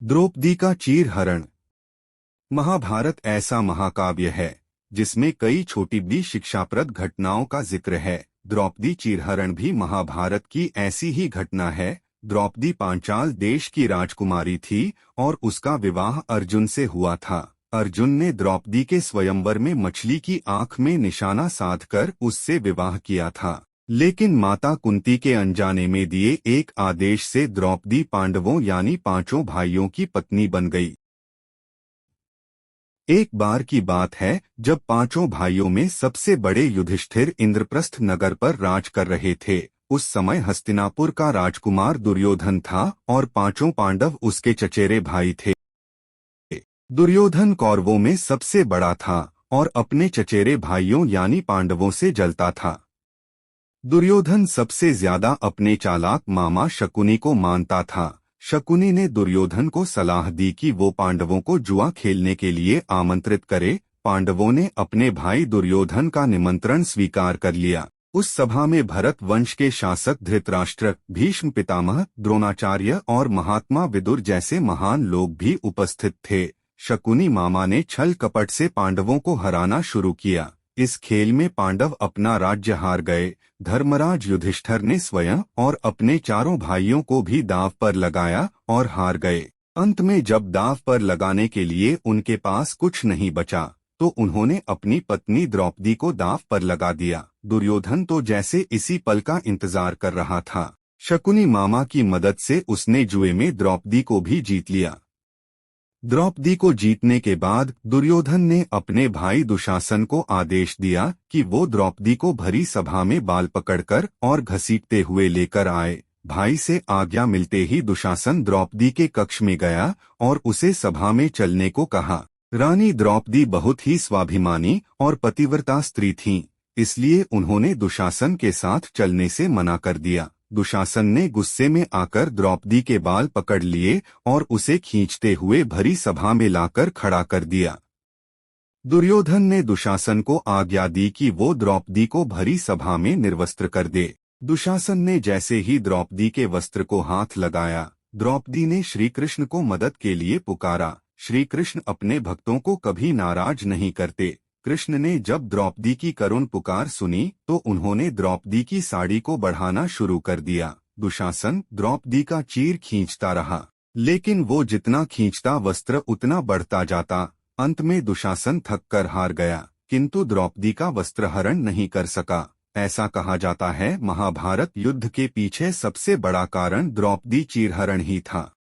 द्रौपदी का चीरहरण। महाभारत ऐसा महाकाव्य है जिसमें कई छोटी बड़ी शिक्षाप्रद घटनाओं का जिक्र है। द्रौपदी चीरहरण भी महाभारत की ऐसी ही घटना है। द्रौपदी पांचाल देश की राजकुमारी थी और उसका विवाह अर्जुन से हुआ था। अर्जुन ने द्रौपदी के स्वयंवर में मछली की आंख में निशाना साधकर उससे विवाह किया था, लेकिन माता कुंती के अनजाने में दिए एक आदेश से द्रौपदी पांडवों यानी पांचों भाइयों की पत्नी बन गई। एक बार की बात है जब पांचों भाइयों में सबसे बड़े युधिष्ठिर इंद्रप्रस्थ नगर पर राज कर रहे थे। उस समय हस्तिनापुर का राजकुमार दुर्योधन था और पांचों पांडव उसके चचेरे भाई थे। दुर्योधन कौरवों में सबसे बड़ा था और अपने चचेरे भाइयों यानी पांडवों से जलता था। दुर्योधन सबसे ज्यादा अपने चालाक मामा शकुनी को मानता था। शकुनी ने दुर्योधन को सलाह दी कि वो पांडवों को जुआ खेलने के लिए आमंत्रित करे। पांडवों ने अपने भाई दुर्योधन का निमंत्रण स्वीकार कर लिया। उस सभा में भरत वंश के शासक धृतराष्ट्र, भीष्म पितामह, द्रोणाचार्य और महात्मा विदुर जैसे महान लोग भी उपस्थित थे। शकुनी मामा ने छल कपट से पांडवों को हराना शुरू किया। इस खेल में पांडव अपना राज्य हार गए। धर्मराज युधिष्ठिर ने स्वयं और अपने चारों भाइयों को भी दांव पर लगाया और हार गए। अंत में जब दांव पर लगाने के लिए उनके पास कुछ नहीं बचा तो उन्होंने अपनी पत्नी द्रौपदी को दांव पर लगा दिया। दुर्योधन तो जैसे इसी पल का इंतजार कर रहा था। शकुनी मामा की मदद से उसने जुए में द्रौपदी को भी जीत लिया। द्रौपदी को जीतने के बाद दुर्योधन ने अपने भाई दुशासन को आदेश दिया कि वो द्रौपदी को भरी सभा में बाल पकड़कर और घसीटते हुए लेकर आए। भाई से आज्ञा मिलते ही दुशासन द्रौपदी के कक्ष में गया और उसे सभा में चलने को कहा। रानी द्रौपदी बहुत ही स्वाभिमानी और पतिव्रता स्त्री थीं, इसलिए उन्होंने दुशासन के साथ चलने से मना कर दिया। दुशासन ने गुस्से में आकर द्रौपदी के बाल पकड़ लिए और उसे खींचते हुए भरी सभा में लाकर खड़ा कर दिया। दुर्योधन ने दुशासन को आज्ञा दी कि वो द्रौपदी को भरी सभा में निर्वस्त्र कर दे। दुशासन ने जैसे ही द्रौपदी के वस्त्र को हाथ लगाया, द्रौपदी ने श्री कृष्ण को मदद के लिए पुकारा। श्री कृष्ण अपने भक्तों को कभी नाराज नहीं करते। कृष्ण ने जब द्रौपदी की करुण पुकार सुनी तो उन्होंने द्रौपदी की साड़ी को बढ़ाना शुरू कर दिया। दुशासन द्रौपदी का चीर खींचता रहा, लेकिन वो जितना खींचता वस्त्र उतना बढ़ता जाता। अंत में दुशासन थक कर हार गया, किंतु द्रौपदी का वस्त्रहरण नहीं कर सका। ऐसा कहा जाता है महाभारत युद्ध के पीछे सबसे बड़ा कारण द्रौपदी चीरहरण ही था।